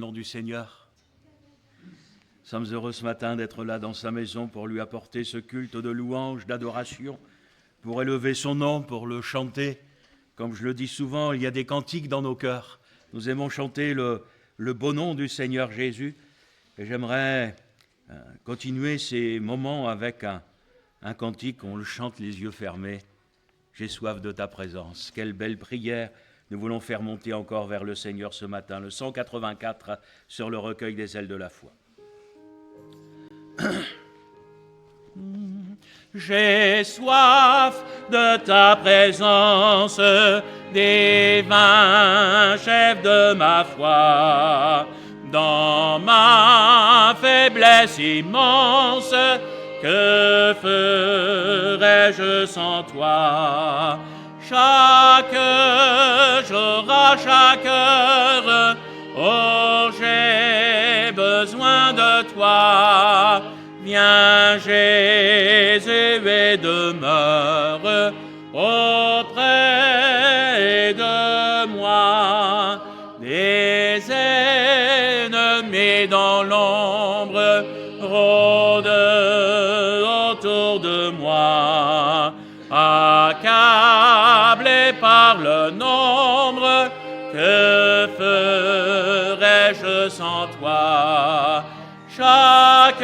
Au nom du Seigneur, nous sommes heureux ce matin d'être là dans sa maison pour lui apporter ce culte de louange, d'adoration, pour élever son nom, pour le chanter. Comme je le dis souvent, il y a des cantiques dans nos cœurs. Nous aimons chanter le beau nom du Seigneur Jésus. Et j'aimerais continuer ces moments avec un cantique, on le chante les yeux fermés. J'ai soif de ta présence. Quelle belle prière nous voulons faire monter encore vers le Seigneur ce matin. Le 184 sur le recueil des ailes de la foi. J'ai soif de ta présence, divin chef de ma foi. Dans ma faiblesse immense, que ferais-je sans toi? Chaque jour, à chaque heure, oh, j'ai besoin de toi. Viens, Jésus, et demeure auprès de moi. Des ennemis dans l'ombre rôdent autour de moi. Accablé par le nombre, que ferais-je sans toi? Chaque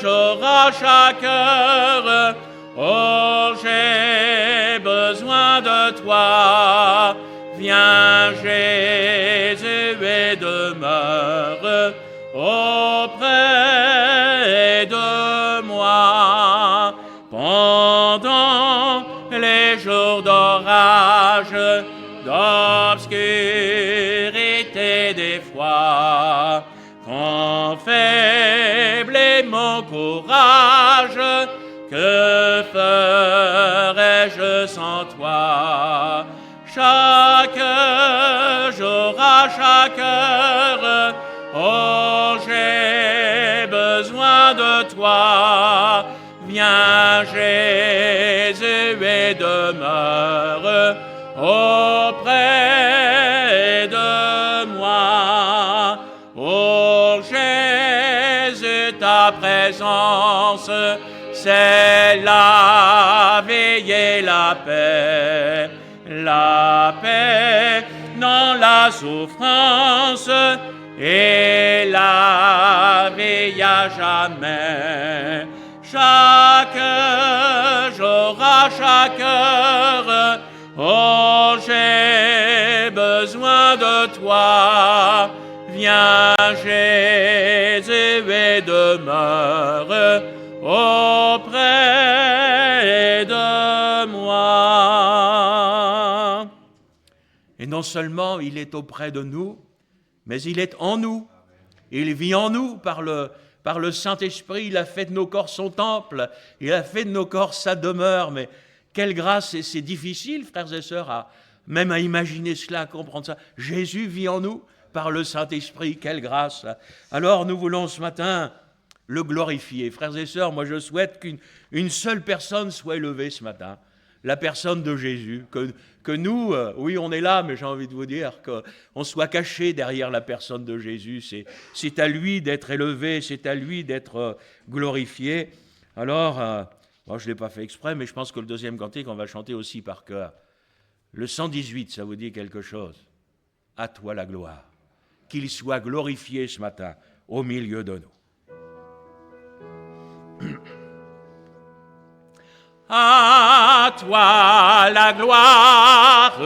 jour, à chaque heure, oh, j'ai besoin de toi. Viens, Jésus, et demeure auprès de moi. Pendant les jours d'orage, d'obscurité des fois, quand faible est mon courage, que ferais-je sans toi? Chaque jour, à chaque heure, oh, j'ai besoin de toi. Viens, Jésus, et demeure auprès de moi. Oh, Jésus, ta présence, c'est la vie et la paix. La paix dans la souffrance et la vie à jamais. Chaque jour, à chaque heure, oh, j'ai besoin de toi. Viens, Jésus, et demeure auprès de moi. Et non seulement il est auprès de nous, mais il est en nous. Il vit en nous par le Saint-Esprit. Il a fait de nos corps son temple. Il a fait de nos corps sa demeure. Mais quelle grâce, et c'est difficile, frères et sœurs, même à imaginer cela, à comprendre ça. Jésus vit en nous par le Saint-Esprit. Quelle grâce. Alors nous voulons ce matin le glorifier. Frères et sœurs, moi je souhaite qu'une seule personne soit élevée ce matin. La personne de Jésus, que nous, oui on est là, mais j'ai envie de vous dire qu'on soit caché derrière la personne de Jésus. C'est à lui d'être élevé, c'est à lui d'être glorifié. Alors, moi je ne l'ai pas fait exprès, mais je pense que le deuxième cantique, on va chanter aussi par cœur. Le 118, ça vous dit quelque chose? À toi la gloire. Qu'il soit glorifié ce matin au milieu de nous. À toi la gloire,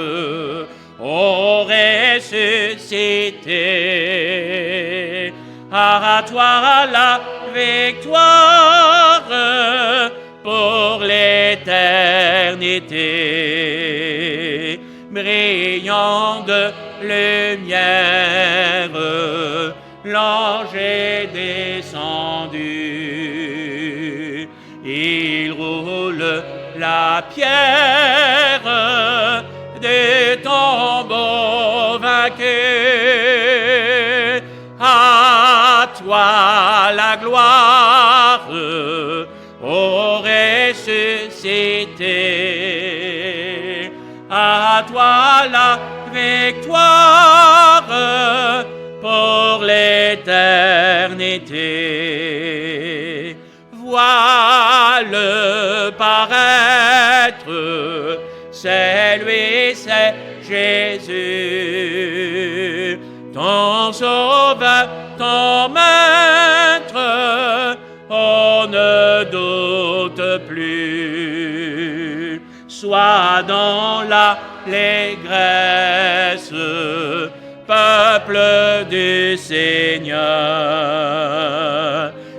ô ressuscité. À toi la victoire pour l'éternité. Brillant de lumière, l'ange est descendu. Il roule la pierre des tombeaux vaincus. À toi la gloire, ô ressuscité. À toi la victoire pour l'éternité. Vois-le paraître, c'est lui, c'est Jésus, ton sauveur, ton maître, on ne doute plus. Sois dans l'allégresse, peuple du Seigneur,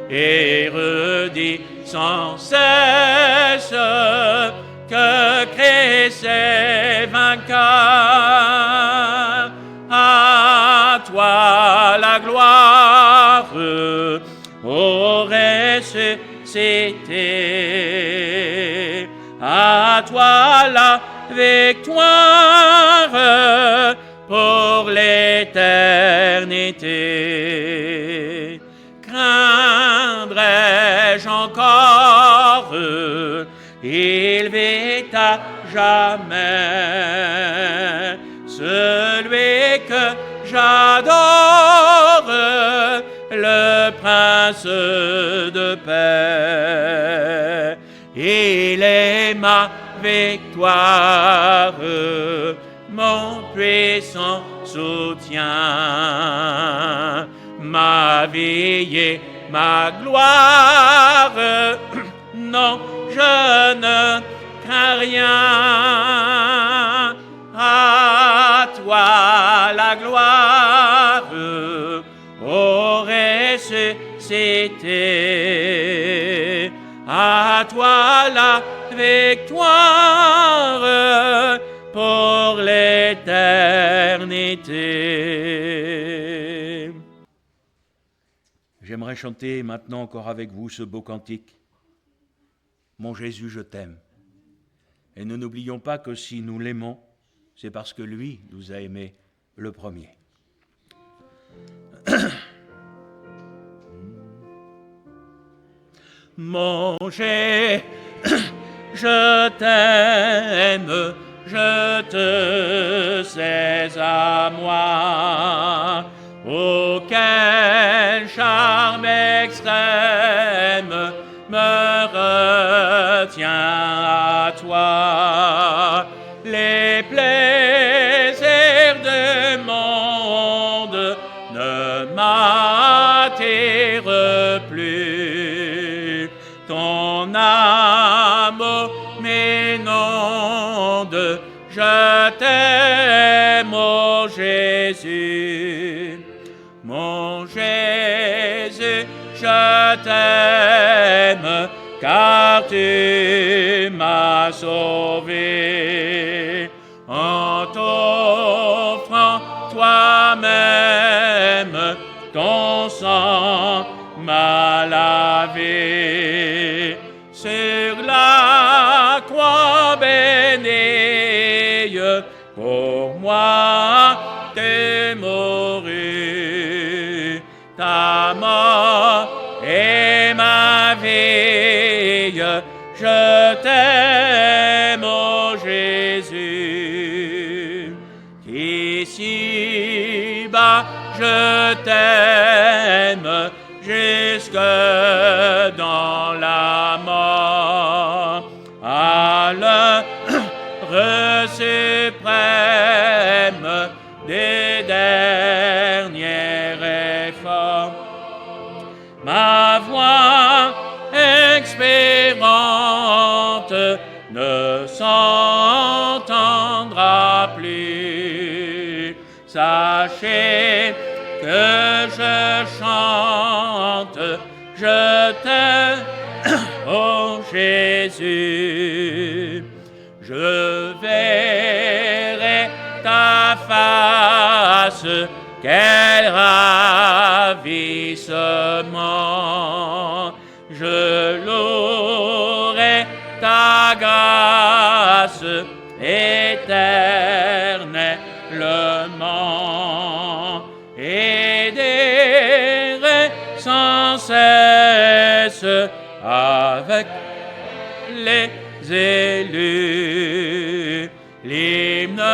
et redis sans cesse que Christ est vainqueur. À toi la gloire, ô ressuscité, à toi la victoire pour l'éternité. Craindrais-je encore, il vit à jamais, celui que j'adore, le prince de paix. Il est ma victoire, mon puissant soutien, ma vie et ma gloire. Non, je ne crains rien. À toi la gloire, ô ressuscité, à toi la victoire pour l'éternité. J'aimerais chanter maintenant encore avec vous ce beau cantique. Mon Jésus, je t'aime. Et nous n'oublions pas que si nous l'aimons, c'est parce que lui nous a aimés le premier. Mon Jésus, je t'aime, je te sais à moi. Oh, quel charme extrême me retient à toi. Les plaisirs du monde ne m'attirent plus. Ton amour m'inonde, je t'aime, ô Jésus. Mon Jésus, je t'aime, car tu m'as sauvé. En t'offrant toi-même, ton sang m'a lavé. Sur la croix bénie, pour moi t'es mouru. Ta mort est ma vie, je t'aime, ô Jésus. Ici-bas, je t'aime jusque dans la mort. À l'heure suprême des derniers efforts, ma voix expirante ne s'entendra plus. Sachez que je chante, je t'aime, ô Jésus. Je verrai ta face, quel ravissement. Je louerai ta grâce éternellement et dirai sans cesse avec les élus l'hymne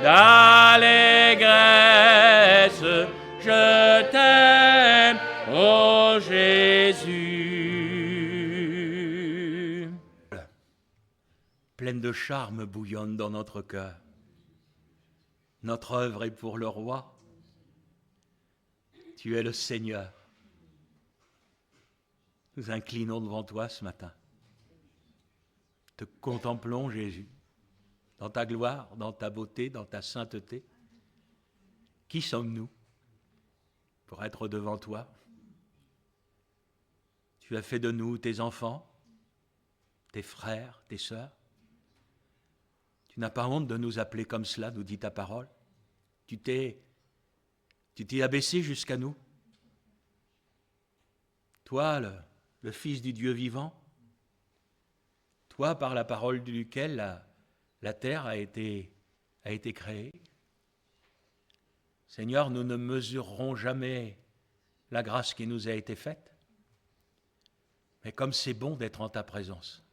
d'allégresse. je t'aime, ô Jésus. Pleine de charme bouillonne dans notre cœur. Notre œuvre est pour le roi. Tu es le Seigneur. Nous inclinons devant toi ce matin. Te contemplons, Jésus, dans ta gloire, dans ta beauté, dans ta sainteté. Qui sommes-nous pour être devant toi? Tu as fait de nous tes enfants, tes frères, tes sœurs. Tu n'as pas honte de nous appeler comme cela, nous dit ta parole. Tu t'es abaissé jusqu'à nous. Toi, le Fils du Dieu vivant, toi, par la parole duquel la terre a été créée. Seigneur, nous ne mesurerons jamais la grâce qui nous a été faite, mais comme c'est bon d'être en ta présence,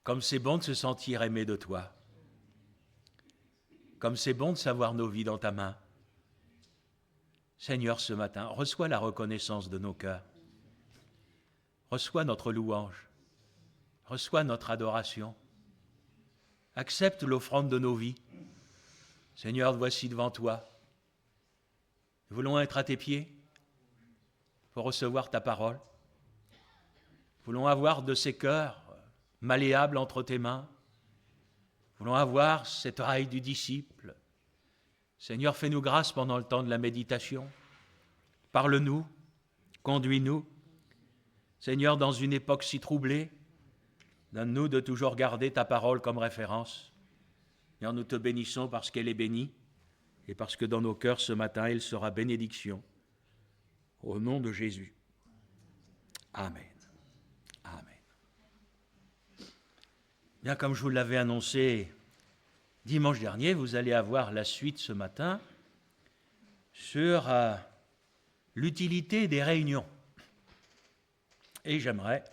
comme c'est bon de se sentir aimé de toi, comme c'est bon de savoir nos vies dans ta main. Seigneur, ce matin, reçois la reconnaissance de nos cœurs, reçois notre louange, reçois notre adoration, accepte l'offrande de nos vies. Seigneur, voici devant toi. Nous voulons être à tes pieds pour recevoir ta parole. Nous voulons avoir de ces cœurs malléables entre tes mains. Nous voulons avoir cette oreille du disciple. Seigneur, fais-nous grâce pendant le temps de la méditation. Parle-nous, conduis-nous. Seigneur, dans une époque si troublée, donne-nous de toujours garder ta parole comme référence. Seigneur, nous te bénissons parce qu'elle est bénie et parce que dans nos cœurs ce matin, elle sera bénédiction. Au nom de Jésus. Amen. Amen. Bien, comme je vous l'avais annoncé dimanche dernier, vous allez avoir la suite ce matin sur l'utilité des réunions. Et j'aimerais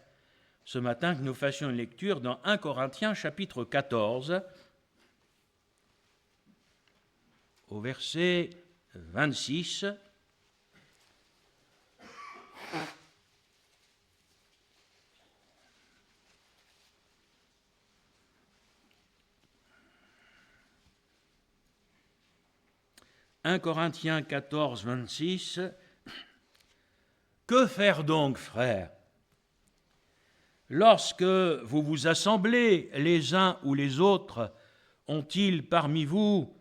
ce matin que nous fassions une lecture dans 1 Corinthiens chapitre 14, au verset 26. « 1 Corinthiens 14, 26. Que faire donc, frères? Lorsque vous vous assemblez les uns ou les autres, ont-ils parmi vous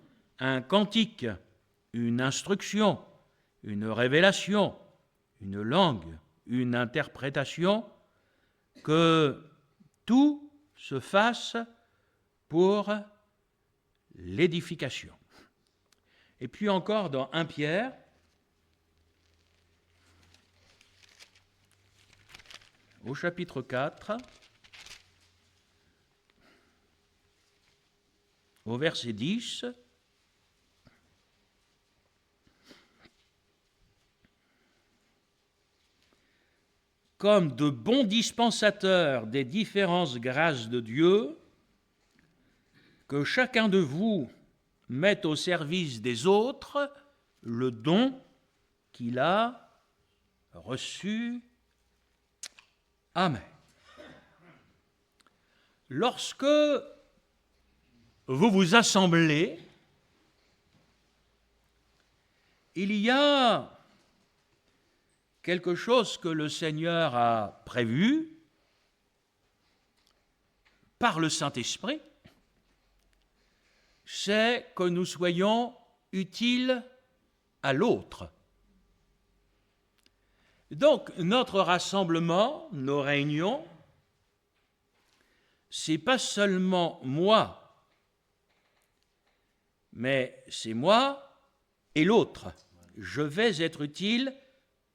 un cantique, une instruction, une révélation, une langue, une interprétation? Que tout se fasse pour l'édification. » Et puis encore dans 1 Pierre, au chapitre 4, au verset 10, comme de bons dispensateurs des différentes grâces de Dieu, que chacun de vous mette au service des autres le don qu'il a reçu. Amen. Lorsque vous vous assemblez, il y a quelque chose que le Seigneur a prévu par le Saint-Esprit, c'est que nous soyons utiles à l'autre. Donc, notre rassemblement, nos réunions, c'est pas seulement moi, mais c'est moi et l'autre. Je vais être utile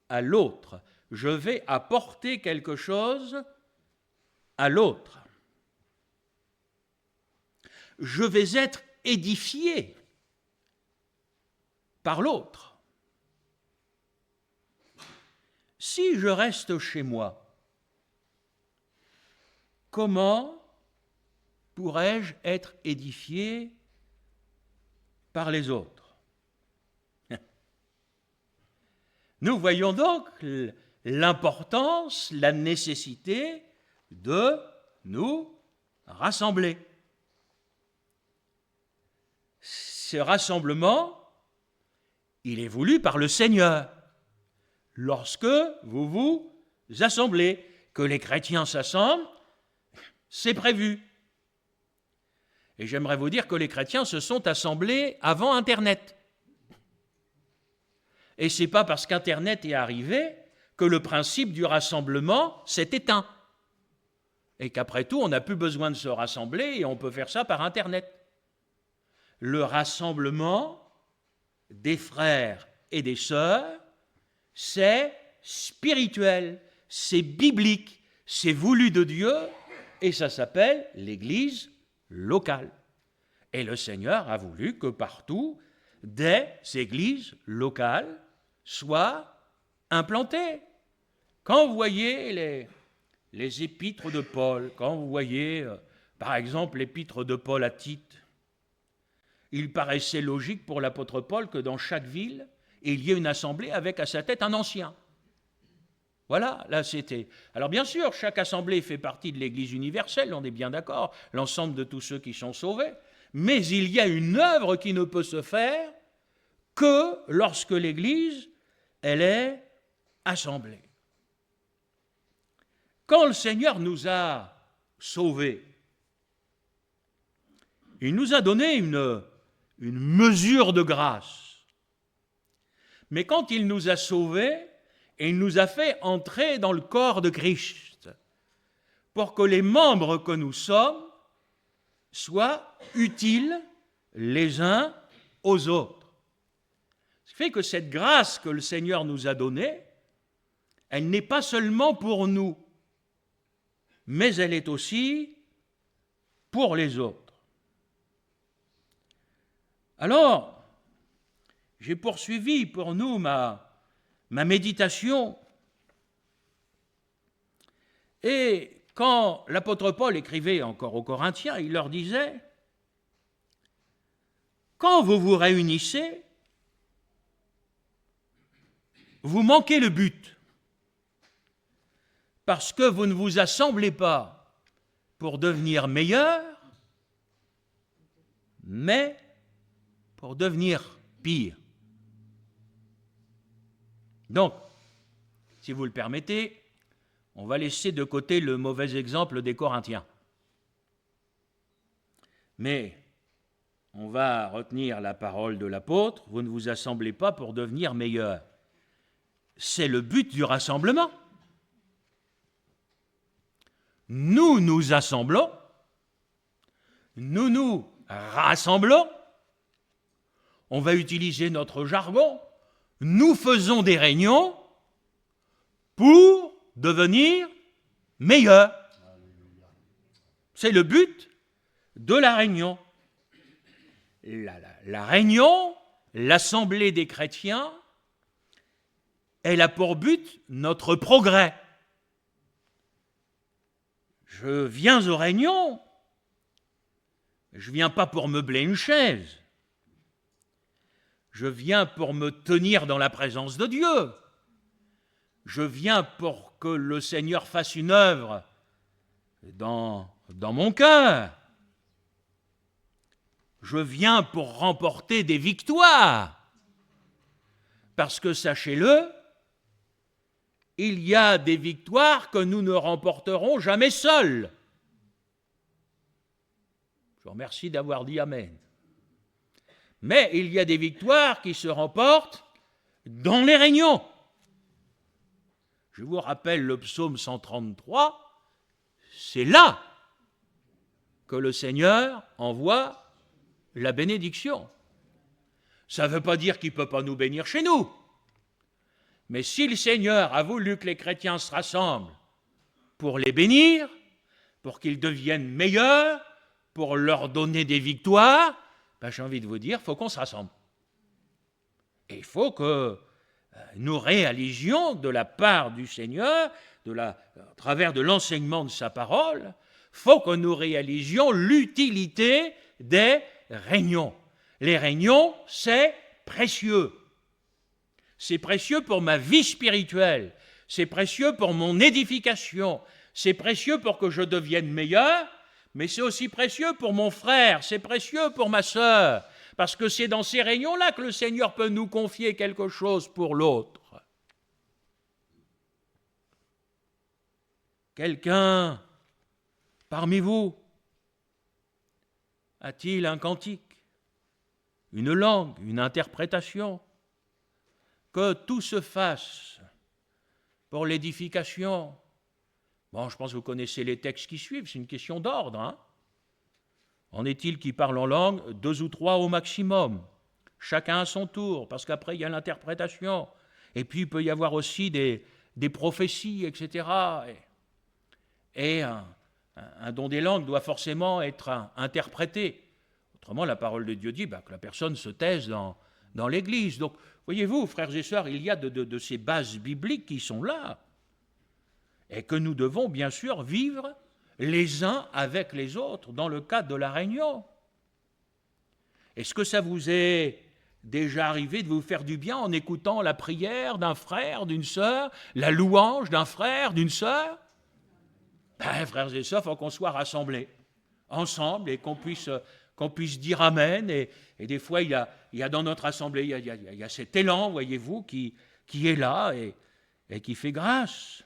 à l'autre. Je vais apporter quelque chose à l'autre. Je vais être édifié par l'autre. Si je reste chez moi, comment pourrais-je être édifié par les autres? Nous voyons donc l'importance, la nécessité de nous rassembler. Ce rassemblement, il est voulu par le Seigneur. Lorsque vous vous assemblez, que les chrétiens s'assemblent, c'est prévu. Et j'aimerais vous dire que les chrétiens se sont assemblés avant Internet. Et ce n'est pas parce qu'Internet est arrivé que le principe du rassemblement s'est éteint. Et qu'après tout, on n'a plus besoin de se rassembler et on peut faire ça par Internet. Le rassemblement des frères et des sœurs, c'est spirituel, c'est biblique, c'est voulu de Dieu et ça s'appelle l'Église locale. Et le Seigneur a voulu que partout, des églises locales soient implantées. Quand vous voyez les épîtres de Paul, quand vous voyez par exemple l'épître de Paul à Tite, il paraissait logique pour l'apôtre Paul que dans chaque ville, il y ait une assemblée avec à sa tête un ancien. Voilà, là c'était. Alors bien sûr, chaque assemblée fait partie de l'Église universelle, on est bien d'accord, l'ensemble de tous ceux qui sont sauvés, mais il y a une œuvre qui ne peut se faire que lorsque l'Église, elle est assemblée. Quand le Seigneur nous a sauvés, il nous a donné une mesure de grâce. Mais quand il nous a sauvés, il nous a fait entrer dans le corps de Christ pour que les membres que nous sommes soient utiles les uns aux autres. Ce qui fait que cette grâce que le Seigneur nous a donnée, elle n'est pas seulement pour nous, mais elle est aussi pour les autres. Alors, j'ai poursuivi pour nous ma méditation. Et quand l'apôtre Paul écrivait encore aux Corinthiens, il leur disait « Quand vous vous réunissez, vous manquez le but, parce que vous ne vous assemblez pas pour devenir meilleur, mais pour devenir pire. » Donc, si vous le permettez, on va laisser de côté le mauvais exemple des Corinthiens. Mais on va retenir la parole de l'apôtre, vous ne vous assemblez pas pour devenir meilleur. C'est le but du rassemblement. Nous nous assemblons, nous nous rassemblons, on va utiliser notre jargon, nous faisons des réunions pour devenir meilleurs. C'est le but de la réunion. La réunion, l'assemblée des chrétiens, elle a pour but notre progrès. Je viens aux réunions, je ne viens pas pour meubler une chaise. Je viens pour me tenir dans la présence de Dieu. Je viens pour que le Seigneur fasse une œuvre dans mon cœur. Je viens pour remporter des victoires. Parce que, sachez-le, il y a des victoires que nous ne remporterons jamais seuls. Je vous remercie d'avoir dit Amen. Mais il y a des victoires qui se remportent dans les réunions. Je vous rappelle le psaume 133, c'est là que le Seigneur envoie la bénédiction. Ça ne veut pas dire qu'il ne peut pas nous bénir chez nous. Mais si le Seigneur a voulu que les chrétiens se rassemblent pour les bénir, pour qu'ils deviennent meilleurs, pour leur donner des victoires, ben j'ai envie de vous dire, il faut qu'on se rassemble. Et il faut que nous réalisions de la part du Seigneur, à travers de l'enseignement de sa parole, il faut que nous réalisions l'utilité des réunions. Les réunions, c'est précieux. c'est précieux pour ma vie spirituelle, c'est précieux pour mon édification, c'est précieux pour que je devienne meilleur, mais c'est aussi précieux pour mon frère, c'est précieux pour ma sœur, parce que c'est dans ces réunions-là que le Seigneur peut nous confier quelque chose pour l'autre. Quelqu'un parmi vous a-t-il un cantique, une langue, une interprétation? Que tout se fasse pour l'édification. Bon, je pense que vous connaissez les textes qui suivent, c'est une question d'ordre. Hein? En est-il qui parlent en langue? 2 ou 3 au maximum, chacun à son tour, parce qu'après il y a l'interprétation. Et puis il peut y avoir aussi des prophéties, etc. Et un don des langues doit forcément être interprété. Autrement, la parole de Dieu dit que la personne se taise dans l'Église. Donc, voyez-vous, frères et sœurs, il y a de ces bases bibliques qui sont là et que nous devons bien sûr vivre les uns avec les autres dans le cadre de la réunion. Est-ce que ça vous est déjà arrivé de vous faire du bien en écoutant la prière d'un frère, d'une sœur, la louange d'un frère, d'une sœur? Frères et sœurs, il faut qu'on soit rassemblés ensemble et qu'on puisse dire Amen. Et des fois, il y a dans notre assemblée, il y a cet élan, voyez-vous, qui est là et qui fait grâce.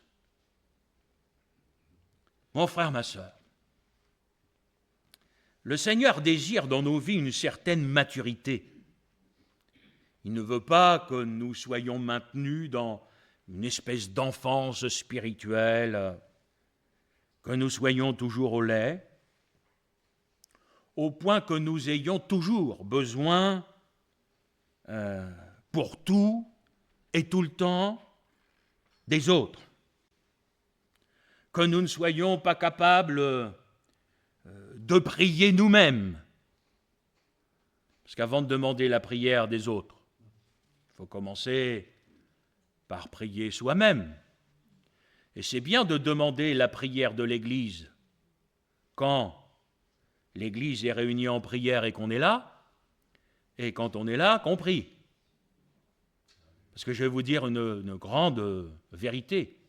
Mon frère, ma sœur, le Seigneur désire dans nos vies une certaine maturité. Il ne veut pas que nous soyons maintenus dans une espèce d'enfance spirituelle, que nous soyons toujours au lait, au point que nous ayons toujours besoin, pour tout et tout le temps, des autres. Que nous ne soyons pas capables de prier nous-mêmes. Parce qu'avant de demander la prière des autres, il faut commencer par prier soi-même. Et c'est bien de demander la prière de l'Église quand l'Église est réunie en prière et qu'on est là, et quand on est là, qu'on prie. Parce que je vais vous dire une grande vérité.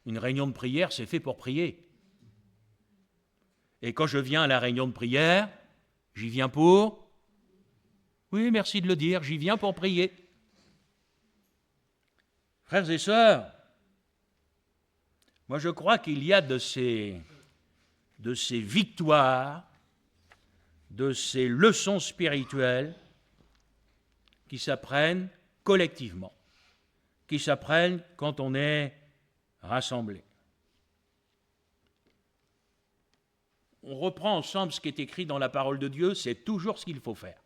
Une réunion de prière, c'est fait pour prier. Et quand je viens à la réunion de prière, j'y viens pour... Oui, merci de le dire, j'y viens pour prier. Frères et sœurs, moi je crois qu'il y a de ces victoires, de ces leçons spirituelles qui s'apprennent collectivement, qui s'apprennent quand on est rassemblés. On reprend ensemble ce qui est écrit dans la parole de Dieu, c'est toujours ce qu'il faut faire.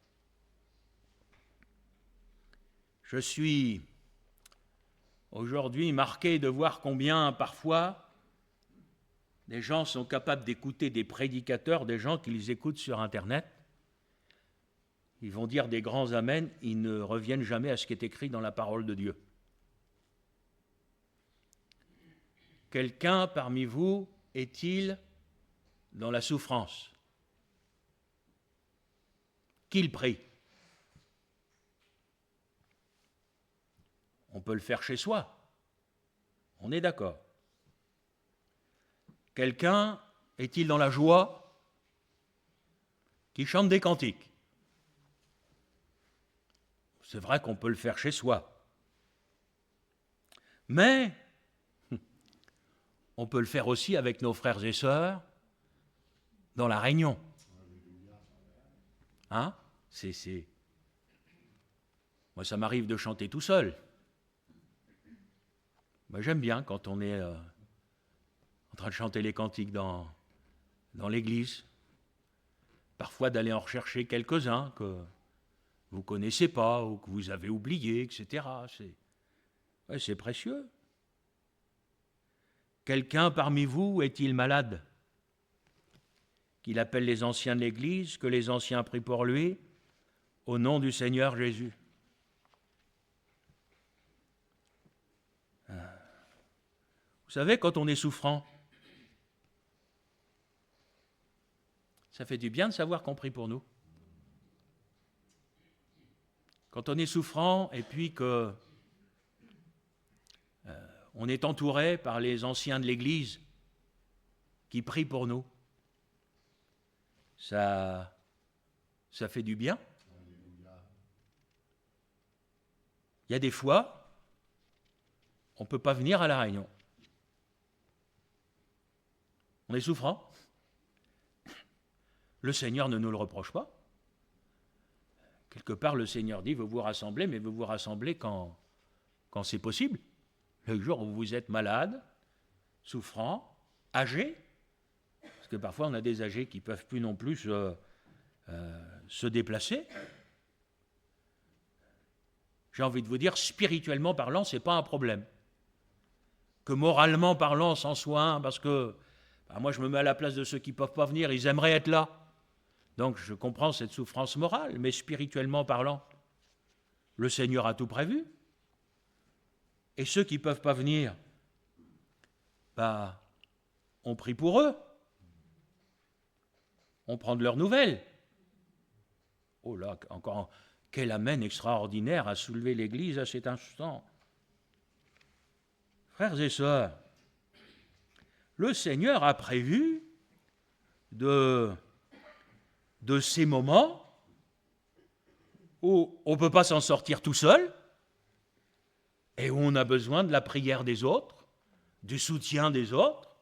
Je suis aujourd'hui marqué de voir combien parfois des gens sont capables d'écouter des prédicateurs, des gens qui les écoutent sur Internet. Ils vont dire des grands amens, ils ne reviennent jamais à ce qui est écrit dans la parole de Dieu. Quelqu'un parmi vous est-il dans la souffrance? Qu'il prie. On peut le faire chez soi. On est d'accord. Quelqu'un est-il dans la joie? Qui chante des cantiques. C'est vrai qu'on peut le faire chez soi. Mais on peut le faire aussi avec nos frères et sœurs dans la réunion. Hein? Moi, ça m'arrive de chanter tout seul. Moi, j'aime bien quand on est en train de chanter les cantiques dans l'église. Parfois d'aller en rechercher quelques-uns que vous ne connaissez pas ou que vous avez oubliés, etc. C'est précieux. Quelqu'un parmi vous est-il malade? Qu'il appelle les anciens de l'Église, que les anciens prient pour lui, au nom du Seigneur Jésus. Vous savez, quand on est souffrant, ça fait du bien de savoir qu'on prie pour nous. Quand on est souffrant et puis que on est entouré par les anciens de l'Église qui prient pour nous. Ça fait du bien. Il y a des fois, on ne peut pas venir à la réunion. On est souffrant. Le Seigneur ne nous le reproche pas. Quelque part, le Seigneur dit, vous vous rassemblez, mais vous vous rassemblez quand c'est possible. Le jour où vous êtes malade, souffrant, âgé, parce que parfois on a des âgés qui ne peuvent plus non plus se déplacer. J'ai envie de vous dire, spirituellement parlant, ce n'est pas un problème. Que moralement parlant, c'en soit un, parce que moi je me mets à la place de ceux qui ne peuvent pas venir, ils aimeraient être là. Donc je comprends cette souffrance morale, mais spirituellement parlant, le Seigneur a tout prévu. Et ceux qui ne peuvent pas venir, on prie pour eux. On prend de leurs nouvelles. Oh là, encore quel amène extraordinaire a soulevé l'Église à cet instant. Frères et sœurs, le Seigneur a prévu de ces moments où on ne peut pas s'en sortir tout seul et où on a besoin de la prière des autres, du soutien des autres,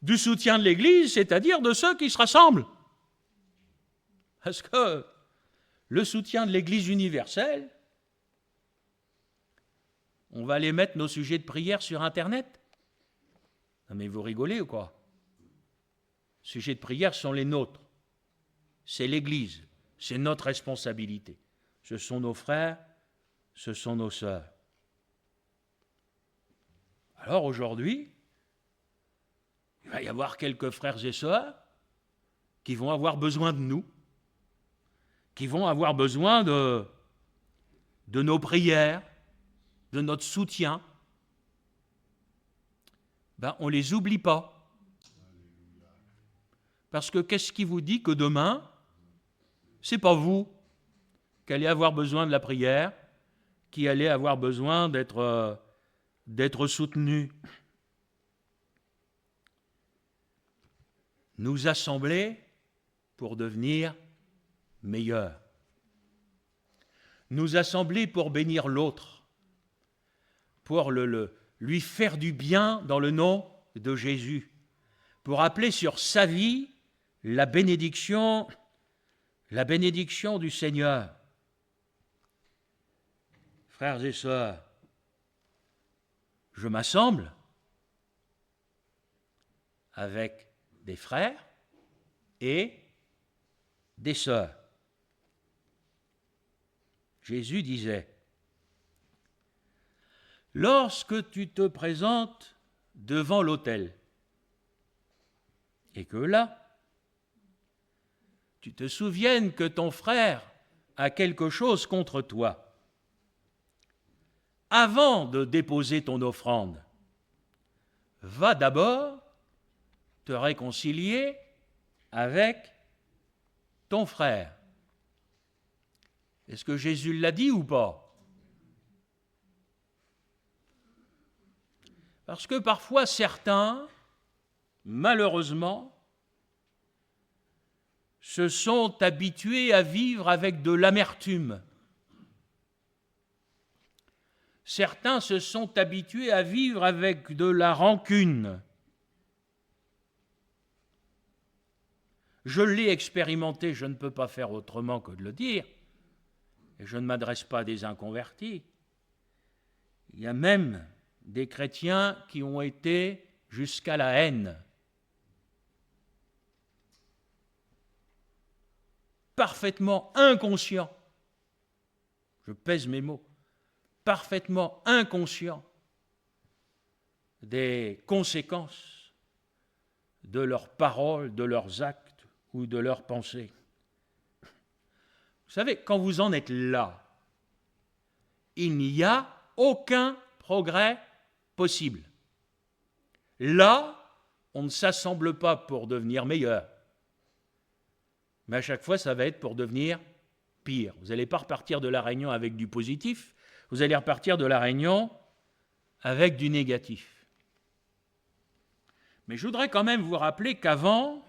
du soutien de l'Église, c'est-à-dire de ceux qui se rassemblent. Parce que le soutien de l'Église universelle, on va aller mettre nos sujets de prière sur Internet. Non mais vous rigolez ou quoi? Les sujets de prière sont les nôtres. C'est l'Église, c'est notre responsabilité. Ce sont nos frères, ce sont nos sœurs. Alors aujourd'hui, il va y avoir quelques frères et sœurs qui vont avoir besoin de nous, qui vont avoir besoin de nos prières, de notre soutien. On ne les oublie pas. Parce que qu'est-ce qui vous dit que demain, ce n'est pas vous qui allez avoir besoin de la prière, qui allez avoir besoin d'être soutenu. Nous assembler pour devenir meilleurs. Nous assembler pour bénir l'autre, pour lui faire du bien dans le nom de Jésus, pour appeler sur sa vie la bénédiction du Seigneur. Frères et sœurs, je m'assemble avec des frères et des sœurs. Jésus disait, lorsque tu te présentes devant l'autel et que là, tu te souviennes que ton frère a quelque chose contre toi, avant de déposer ton offrande, va d'abord te réconcilier avec ton frère. Est-ce que Jésus l'a dit ou pas? Parce que parfois certains, malheureusement, se sont habitués à vivre avec de l'amertume. Certains se sont habitués à vivre avec de la rancune. Je l'ai expérimenté, je ne peux pas faire autrement que de le dire, et je ne m'adresse pas à des inconvertis. Il y a même des chrétiens qui ont été jusqu'à la haine. Parfaitement inconscients, je pèse mes mots, parfaitement inconscients des conséquences de leurs paroles, de leurs actes ou de leurs pensées. Vous savez, quand vous en êtes là, il n'y a aucun progrès possible. Là, on ne s'assemble pas pour devenir meilleur, mais à chaque fois, ça va être pour devenir pire. Vous n'allez pas repartir de la réunion avec du positif, vous allez repartir de la réunion avec du négatif. Mais je voudrais quand même vous rappeler qu'avant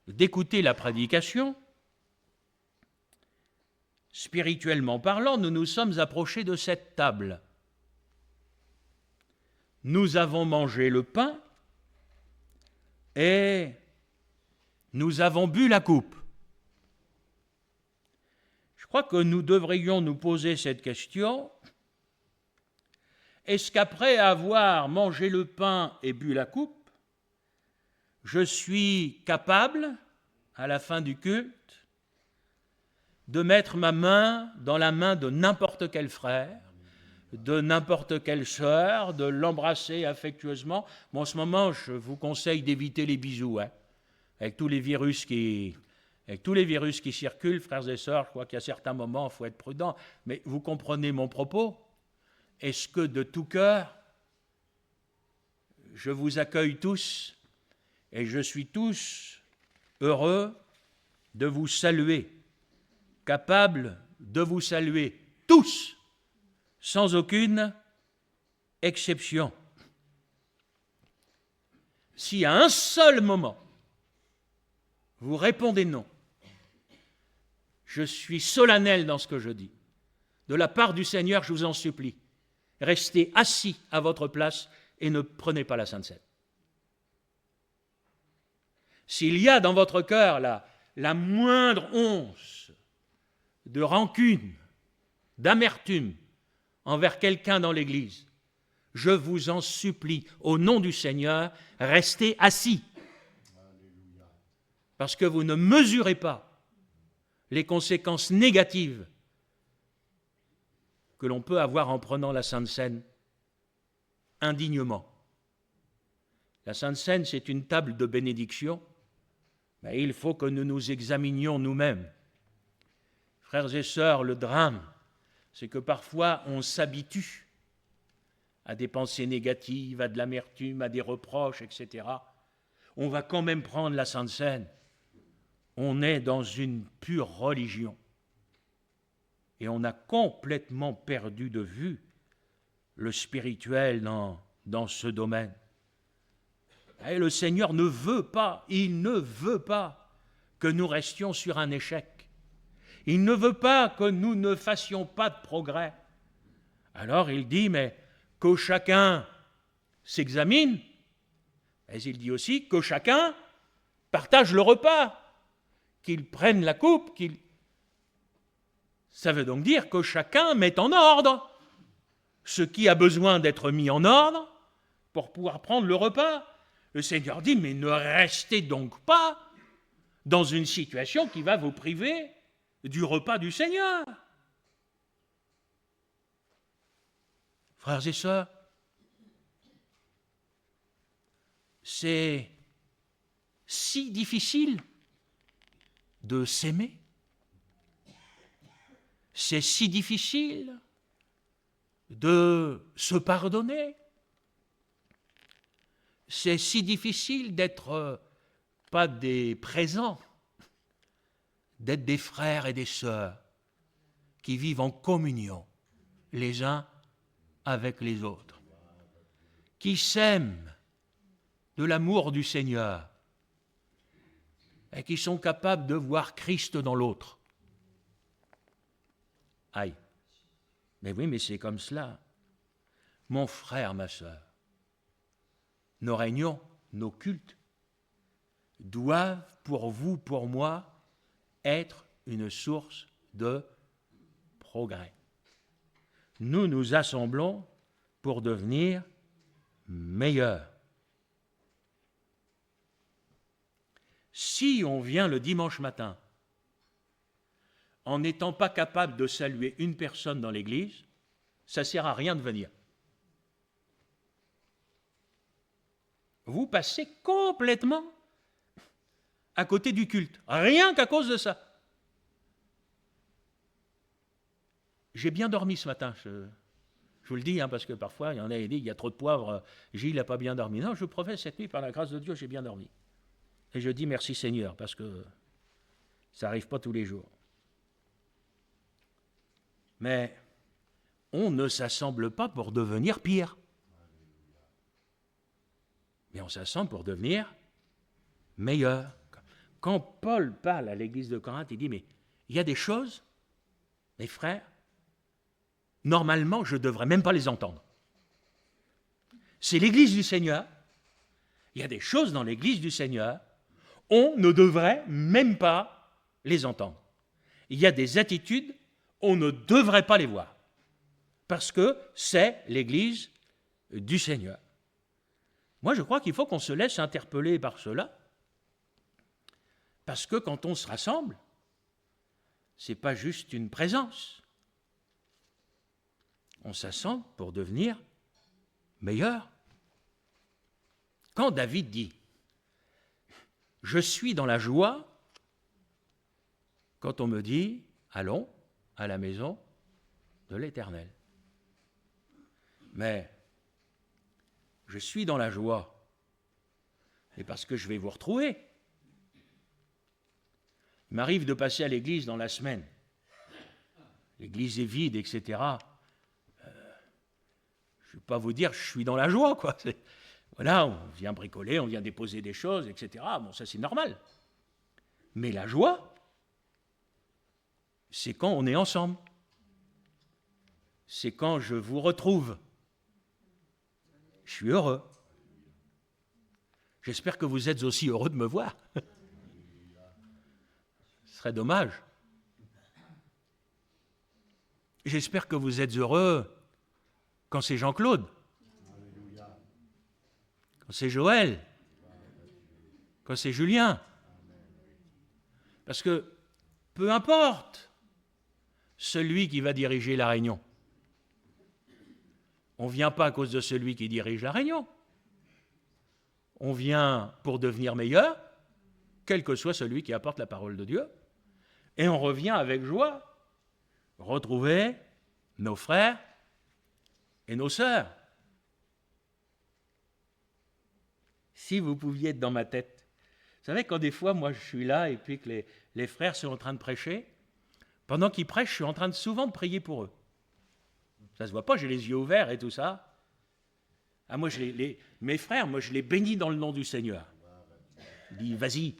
d'écouter la prédication, spirituellement parlant, nous nous sommes approchés de cette table. Nous avons mangé le pain et nous avons bu la coupe. Je crois que nous devrions nous poser cette question. Est-ce qu'après avoir mangé le pain et bu la coupe, je suis capable, à la fin du culte, de mettre ma main dans la main de n'importe quel frère, de n'importe quelle sœur, de l'embrasser affectueusement? Bon, en ce moment, je vous conseille d'éviter les bisous, hein, avec tous les virus qui circulent, frères et sœurs. Je crois qu'à certains moments, il faut être prudent. Mais vous comprenez mon propos? Est-ce que de tout cœur, je vous accueille tous et je suis tous heureux de vous saluer, capable de vous saluer tous, sans aucune exception. Si à un seul moment, vous répondez non, je suis solennel dans ce que je dis. De la part du Seigneur, je vous en supplie, restez assis à votre place et ne prenez pas la Sainte Seine. S'il y a dans votre cœur la moindre once de rancune, d'amertume envers quelqu'un dans l'Église, je vous en supplie, au nom du Seigneur, restez assis. Parce que vous ne mesurez pas les conséquences négatives que l'on peut avoir en prenant la Sainte Seine indignement. La Sainte Seine, c'est une table de bénédiction, mais il faut que nous nous examinions nous-mêmes. Frères et sœurs, le drame, c'est que parfois on s'habitue à des pensées négatives, à de l'amertume, à des reproches, etc. On va quand même prendre la Sainte Seine. On est dans une pure religion. Et on a complètement perdu de vue le spirituel dans ce domaine. Et le Seigneur ne veut pas, il ne veut pas que nous restions sur un échec. Il ne veut pas que nous ne fassions pas de progrès. Alors il dit, mais que chacun s'examine, mais il dit aussi que chacun partage le repas, qu'il prenne la coupe, Ça veut donc dire que chacun met en ordre ce qui a besoin d'être mis en ordre pour pouvoir prendre le repas. Le Seigneur dit, mais ne restez donc pas dans une situation qui va vous priver du repas du Seigneur. Frères et sœurs, c'est si difficile de s'aimer, c'est si difficile de se pardonner, c'est si difficile d'être pas des présents, d'être des frères et des sœurs qui vivent en communion les uns avec les autres, qui s'aiment de l'amour du Seigneur et qui sont capables de voir Christ dans l'autre. Aïe, mais oui, mais c'est comme cela. Mon frère, ma sœur, nos réunions, nos cultes doivent pour vous, pour moi, être une source de progrès. Nous nous assemblons pour devenir meilleurs. Si on vient le dimanche matin en n'étant pas capable de saluer une personne dans l'église, ça ne sert à rien de venir. Vous passez complètement à côté du culte, rien qu'à cause de ça. J'ai bien dormi ce matin, je vous le dis, parce que parfois, il y en a qui disent, il y a trop de poivre, Gilles n'a pas bien dormi. Non, je professe cette nuit, par la grâce de Dieu, j'ai bien dormi. Et je dis merci Seigneur, parce que ça n'arrive pas tous les jours. Mais on ne s'assemble pas pour devenir pire. mais on s'assemble pour devenir meilleur. Quand Paul parle à l'église de Corinthe, il dit, mais il y a des choses, mes frères, normalement, je ne devrais même pas les entendre. C'est l'église du Seigneur. Il y a des choses dans l'église du Seigneur, on ne devrait même pas les entendre. Il y a des attitudes, on ne devrait pas les voir. Parce que c'est l'église du Seigneur. Moi, je crois qu'il faut qu'on se laisse interpeller par cela. Parce que quand on se rassemble, ce n'est pas juste une présence. On s'assemble pour devenir meilleur. Quand David dit « Je suis dans la joie », quand on me dit « Allons à la maison de l'Éternel ». Mais je suis dans la joie, et parce que je vais vous retrouver. Il m'arrive de passer à l'église dans la semaine. L'église est vide, etc. Je ne vais pas vous dire je suis dans la joie, quoi. Voilà, on vient bricoler, on vient déposer des choses, etc. Bon, ça c'est normal. Mais la joie, c'est quand on est ensemble. C'est quand je vous retrouve. Je suis heureux. J'espère que vous êtes aussi heureux de me voir. Ce serait dommage. J'espère que vous êtes heureux quand c'est Jean-Claude, quand c'est Joël, quand c'est Julien. Parce que peu importe celui qui va diriger la réunion. On ne vient pas à cause de celui qui dirige la réunion. On vient pour devenir meilleur, quel que soit celui qui apporte la parole de Dieu. Et on revient avec joie retrouver nos frères et nos sœurs. Si vous pouviez être dans ma tête. Vous savez, quand des fois, moi, je suis là et puis que les frères sont en train de prêcher, pendant qu'ils prêchent, je suis en train souvent de prier pour eux. Ça ne se voit pas, j'ai les yeux ouverts et tout ça. Ah, moi, mes frères, moi, je les bénis dans le nom du Seigneur. Je dis, vas-y,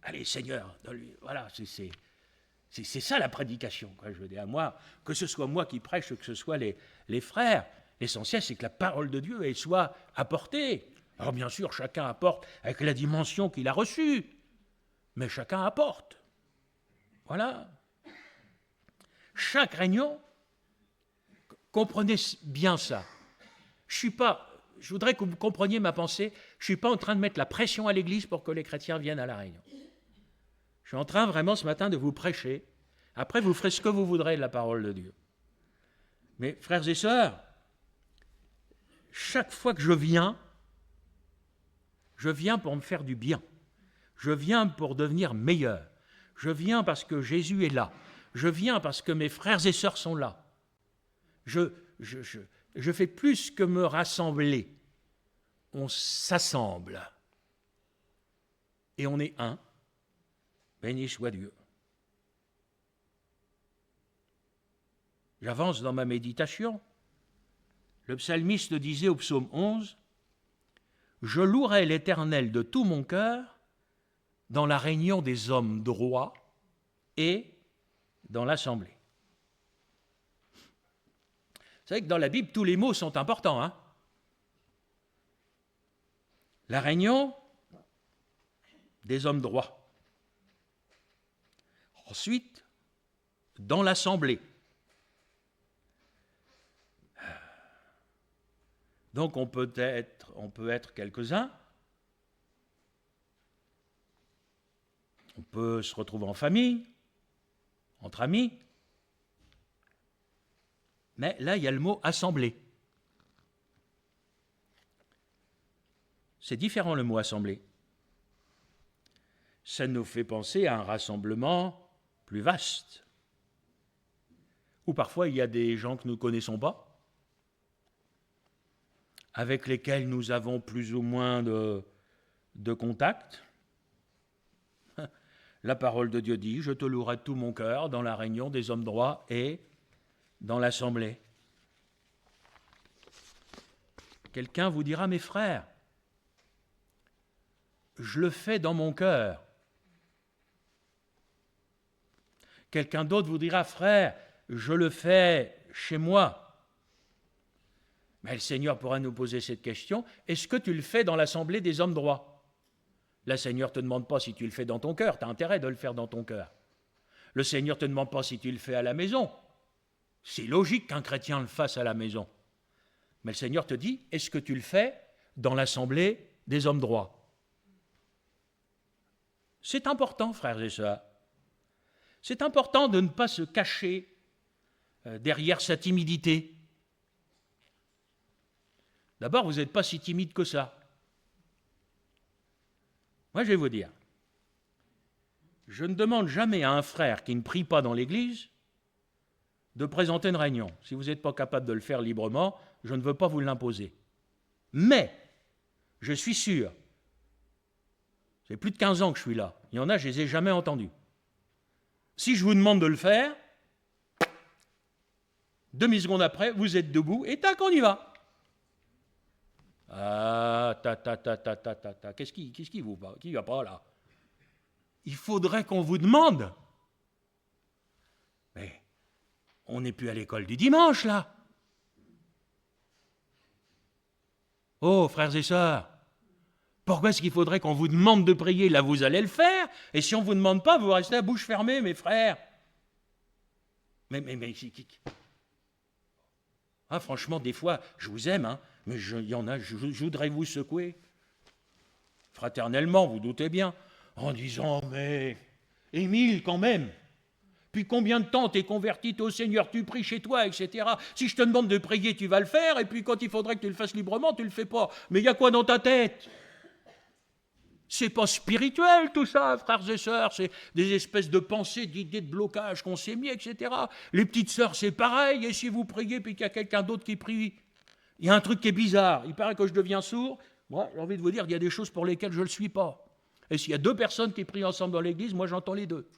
allez, Seigneur, donne-lui. Voilà, c'est ça la prédication, quoi, je veux dire. Moi, que ce soit moi qui prêche, que ce soit les frères, l'essentiel, c'est que la parole de Dieu, elle soit apportée. Alors, bien sûr, chacun apporte avec la dimension qu'il a reçue, mais chacun apporte. Voilà. Chaque réunion, comprenez bien ça. Je voudrais que vous compreniez ma pensée, je ne suis pas en train de mettre la pression à l'Église pour que les chrétiens viennent à la réunion. Je suis en train vraiment ce matin de vous prêcher. Après, vous ferez ce que vous voudrez de la parole de Dieu. Mais frères et sœurs, chaque fois que je viens pour me faire du bien. Je viens pour devenir meilleur. Je viens parce que Jésus est là. Je viens parce que mes frères et sœurs sont là. Je fais plus que me rassembler. On s'assemble. Et on est un. Béni soit Dieu. J'avance dans ma méditation. Le psalmiste disait au psaume 11, « Je louerai l'Éternel de tout mon cœur dans la réunion des hommes droits et dans l'assemblée. » Vous savez que dans la Bible, tous les mots sont importants. Hein? La réunion des hommes droits. Ensuite, dans l'assemblée. Donc on peut être quelques-uns. On peut se retrouver en famille, entre amis. Mais là, il y a le mot « assemblée ». C'est différent le mot « assemblée ». Ça nous fait penser à un rassemblement plus vaste, où parfois il y a des gens que nous ne connaissons pas, avec lesquels nous avons plus ou moins de contact. La parole de Dieu dit « Je te louerai de tout mon cœur dans la réunion des hommes droits et dans l'assemblée. » Quelqu'un vous dira « Mes frères, je le fais dans mon cœur. Quelqu'un d'autre vous dira, frère, je le fais chez moi. Mais le Seigneur pourra nous poser cette question, est-ce que tu le fais dans l'assemblée des hommes droits? Le Seigneur ne te demande pas si tu le fais dans ton cœur, tu as intérêt de le faire dans ton cœur. Le Seigneur ne te demande pas si tu le fais à la maison. C'est logique qu'un chrétien le fasse à la maison. Mais le Seigneur te dit, est-ce que tu le fais dans l'assemblée des hommes droits? C'est important, frères et sœurs. C'est important de ne pas se cacher derrière sa timidité. D'abord, vous n'êtes pas si timide que ça. Moi, je vais vous dire, je ne demande jamais à un frère qui ne prie pas dans l'Église de présenter une réunion. Si vous n'êtes pas capable de le faire librement, je ne veux pas vous l'imposer. Mais, je suis sûr, c'est plus de 15 ans que je suis là, il y en a, je ne les ai jamais entendus. Si je vous demande de le faire, demi-seconde après, vous êtes debout et tac, on y va. Ah, qu'est-ce qui vous va? Qui va pas là? Il faudrait qu'on vous demande. Mais on n'est plus à l'école du dimanche, là. Oh, frères et sœurs, pourquoi est-ce qu'il faudrait qu'on vous demande de prier? Là, vous allez le faire. Et si on ne vous demande pas, vous restez à bouche fermée, mes frères. Mais ah, franchement, des fois, je vous aime, hein, mais il y en a, je voudrais vous secouer. Fraternellement, vous doutez bien, en disant, mais Émile, quand même, puis combien de temps t'es converti, t'es au Seigneur, tu pries chez toi, etc. Si je te demande de prier, tu vas le faire, et puis quand il faudrait que tu le fasses librement, tu ne le fais pas. Mais il y a quoi dans ta tête? C'est pas spirituel tout ça, frères et sœurs, c'est des espèces de pensées, d'idées de blocage qu'on s'est mis, etc. Les petites sœurs, c'est pareil, et si vous priez puis qu'il y a quelqu'un d'autre qui prie, il y a un truc qui est bizarre, il paraît que je deviens sourd, moi j'ai envie de vous dire qu'il y a des choses pour lesquelles je ne le suis pas. Et s'il y a deux personnes qui prient ensemble dans l'église, moi j'entends les deux.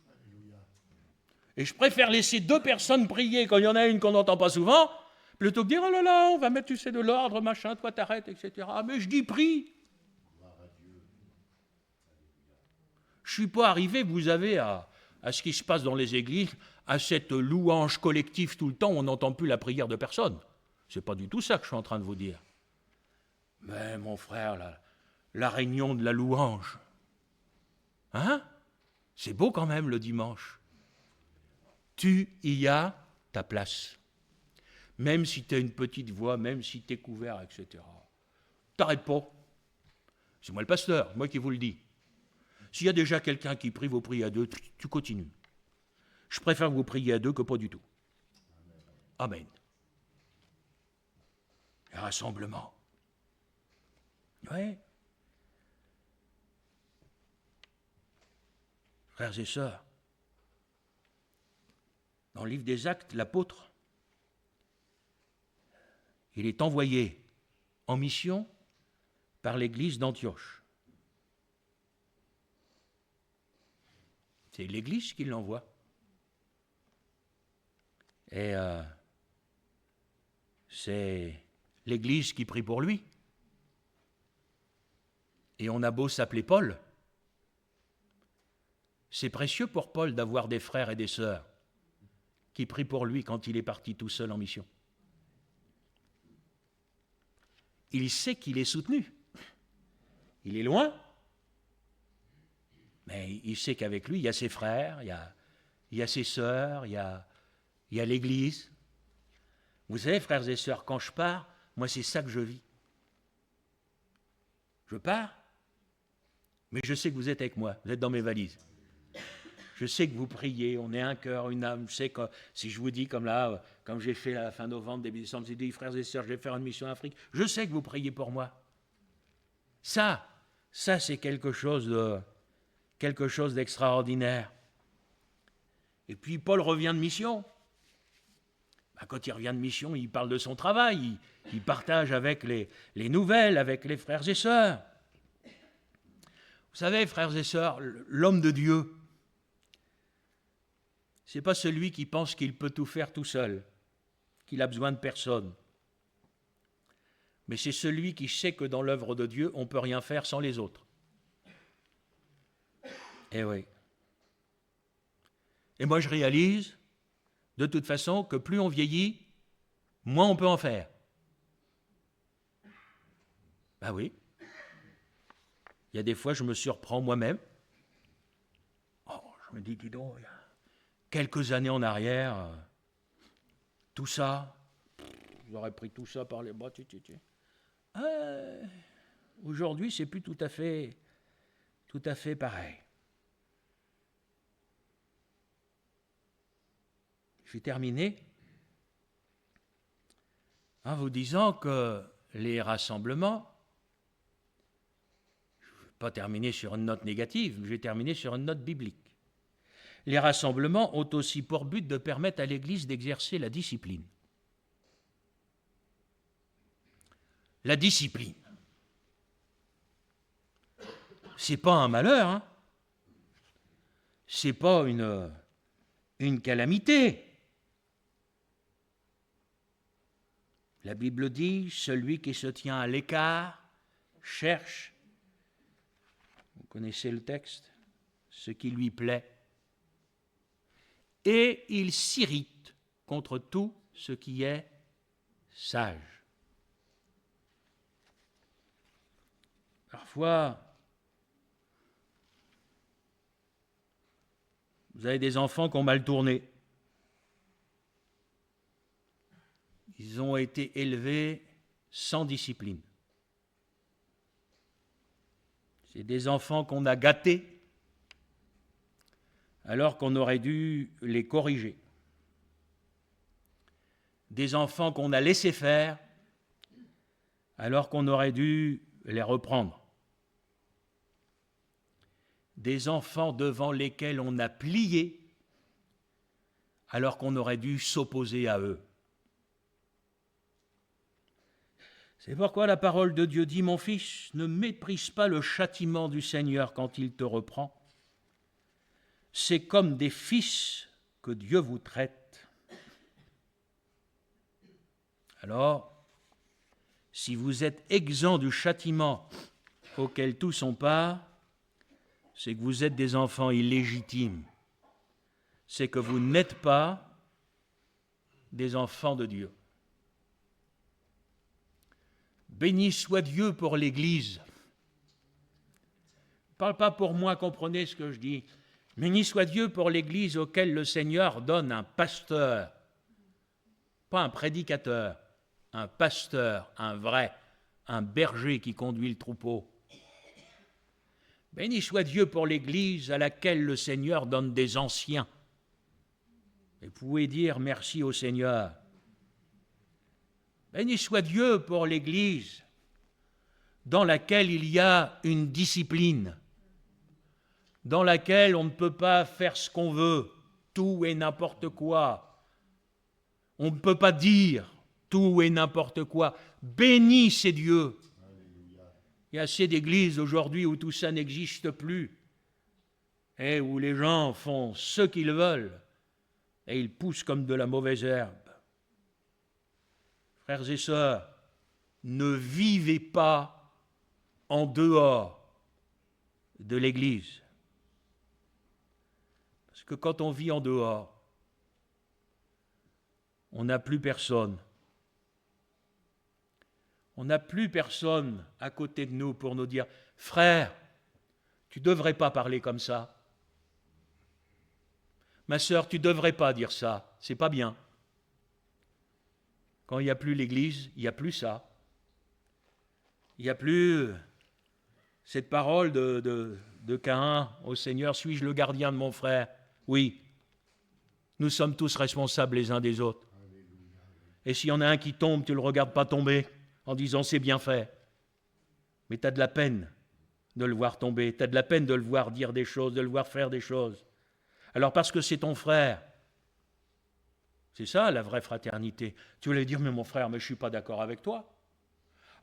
Et je préfère laisser deux personnes prier quand il y en a une qu'on n'entend pas souvent, plutôt que dire, oh là là, on va mettre, tu sais, de l'ordre, machin, toi t'arrêtes, etc. Mais je dis prie. Je ne suis pas arrivé, vous avez, à ce qui se passe dans les églises, à cette louange collective tout le temps, on n'entend plus la prière de personne. Ce n'est pas du tout ça que je suis en train de vous dire. Mais mon frère, la réunion de la louange, hein? C'est beau quand même le dimanche. Tu y as ta place. Même si tu as une petite voix, même si tu es couvert, etc. T'arrêtes pas. C'est moi le pasteur, moi qui vous le dis. S'il y a déjà quelqu'un qui prie, vous priez à deux, tu continues. Je préfère que vous priez à deux que pas du tout. Amen. Et rassemblement. Oui. Frères et sœurs, dans le livre des Actes, l'apôtre, il est envoyé en mission par l'église d'Antioche. C'est l'Église qui l'envoie. Et c'est l'Église qui prie pour lui. Et on a beau s'appeler Paul, c'est précieux pour Paul d'avoir des frères et des sœurs qui prient pour lui quand il est parti tout seul en mission. Il sait qu'il est soutenu. Il est loin, mais il sait qu'avec lui, il y a ses frères, il y a ses sœurs, il y a l'Église. Vous savez, frères et sœurs, quand je pars, moi, c'est ça que je vis. Je pars, mais je sais que vous êtes avec moi, vous êtes dans mes valises. Je sais que vous priez, on est un cœur, une âme. Je sais que si je vous dis, comme là, comme j'ai fait à la fin novembre, début décembre, j'ai dit, frères et sœurs, je vais faire une mission en Afrique, je sais que vous priez pour moi. Ça c'est quelque chose d'extraordinaire. Et puis Paul revient de mission. Quand il revient de mission, il parle de son travail, il partage avec les nouvelles, avec les frères et sœurs. Vous savez, frères et sœurs, l'homme de Dieu, ce n'est pas celui qui pense qu'il peut tout faire tout seul, qu'il a besoin de personne. Mais c'est celui qui sait que dans l'œuvre de Dieu, on ne peut rien faire sans les autres. Eh oui. Et moi, je réalise, de toute façon, que plus on vieillit, moins on peut en faire. Ben oui. Il y a des fois, je me surprends moi-même. Oh, je me dis, dis donc, il y a quelques années en arrière, tout ça, j'aurais pris tout ça par les bras. Aujourd'hui, c'est plus tout à fait pareil. Je vais terminer en vous disant que les rassemblements, je ne vais pas terminer sur une note négative, mais je vais terminer sur une note biblique. Les rassemblements ont aussi pour but de permettre à l'Église d'exercer la discipline. La discipline. C'est pas un malheur, hein. C'est pas une calamité. La Bible dit, celui qui se tient à l'écart cherche, vous connaissez le texte, ce qui lui plaît, et il s'irrite contre tout ce qui est sage. Parfois, vous avez des enfants qui ont mal tourné. Ils ont été élevés sans discipline. C'est des enfants qu'on a gâtés alors qu'on aurait dû les corriger. Des enfants qu'on a laissés faire alors qu'on aurait dû les reprendre. Des enfants devant lesquels on a plié alors qu'on aurait dû s'opposer à eux. C'est pourquoi la parole de Dieu dit, « Mon fils, ne méprise pas le châtiment du Seigneur quand il te reprend. C'est comme des fils que Dieu vous traite. » Alors, si vous êtes exempt du châtiment auquel tous ont part, c'est que vous êtes des enfants illégitimes. C'est que vous n'êtes pas des enfants de Dieu. Béni soit Dieu pour l'Église. Je ne parle pas pour moi, comprenez ce que je dis. Béni soit Dieu pour l'Église auquel le Seigneur donne un pasteur, pas un prédicateur, un pasteur, un vrai, un berger qui conduit le troupeau. Béni soit Dieu pour l'Église à laquelle le Seigneur donne des anciens. Et vous pouvez dire merci au Seigneur. Béni soit Dieu pour l'Église dans laquelle il y a une discipline, dans laquelle on ne peut pas faire ce qu'on veut, tout et n'importe quoi. On ne peut pas dire tout et n'importe quoi. Béni c'est Dieu. Il y a assez d'églises aujourd'hui où tout ça n'existe plus et où les gens font ce qu'ils veulent et ils poussent comme de la mauvaise herbe. Frères et sœurs, ne vivez pas en dehors de l'Église. Parce que quand on vit en dehors, on n'a plus personne. On n'a plus personne à côté de nous pour nous dire « Frère, tu ne devrais pas parler comme ça. Ma sœur, tu ne devrais pas dire ça. C'est pas bien. » Quand il n'y a plus l'Église, il n'y a plus ça. Il n'y a plus cette parole de Caïn au Seigneur, « Suis-je le gardien de mon frère ?» Oui, nous sommes tous responsables les uns des autres. Et s'il y en a un qui tombe, tu ne le regardes pas tomber en disant « c'est bien fait ». Mais tu as de la peine de le voir tomber, tu as de la peine de le voir dire des choses, de le voir faire des choses. Alors parce que c'est ton frère, c'est ça la vraie fraternité. Tu voulais dire « mais mon frère, mais je ne suis pas d'accord avec toi ».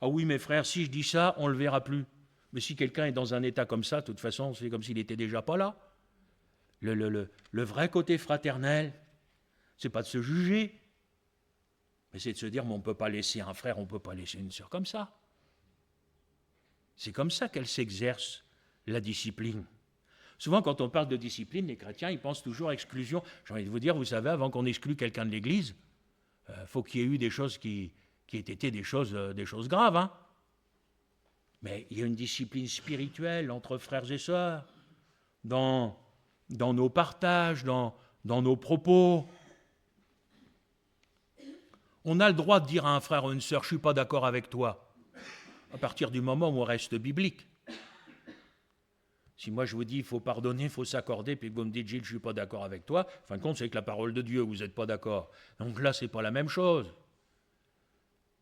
Ah oui, mes frères, si je dis ça, on ne le verra plus. Mais si quelqu'un est dans un état comme ça, de toute façon, c'est comme s'il n'était déjà pas là. Le vrai côté fraternel, c'est pas de se juger, mais c'est de se dire, mais on ne peut pas laisser un frère, on ne peut pas laisser une sœur comme ça. C'est comme ça qu'elle s'exerce, la discipline. Souvent, quand on parle de discipline, les chrétiens, ils pensent toujours à exclusion. J'ai envie de vous dire, vous savez, avant qu'on exclue quelqu'un de l'Église, faut qu'il y ait eu des choses qui aient été des choses graves. Hein. Mais il y a une discipline spirituelle entre frères et sœurs, dans nos partages, dans nos propos. On a le droit de dire à un frère ou une sœur, je ne suis pas d'accord avec toi, à partir du moment où on reste biblique. Si moi je vous dis, il faut pardonner, il faut s'accorder, puis que vous me dites, Gilles, je ne suis pas d'accord avec toi, en fin de compte, c'est avec la parole de Dieu, vous n'êtes pas d'accord. Donc là, ce n'est pas la même chose.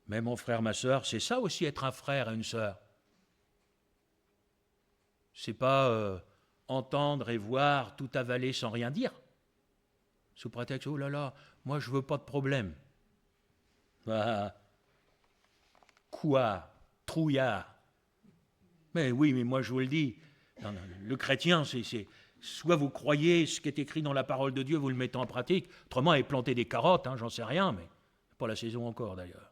Mais mon frère, ma sœur, c'est ça aussi être un frère et une sœur. C'est pas entendre et voir, tout avaler sans rien dire. Sous prétexte, oh là là, moi je veux pas de problème. Bah, quoi? Trouillard. Mais oui, mais moi je vous le dis, non, le chrétien, c'est soit vous croyez ce qui est écrit dans la parole de Dieu, vous le mettez en pratique, autrement, et planter des carottes, hein, j'en sais rien, mais pas la saison encore d'ailleurs.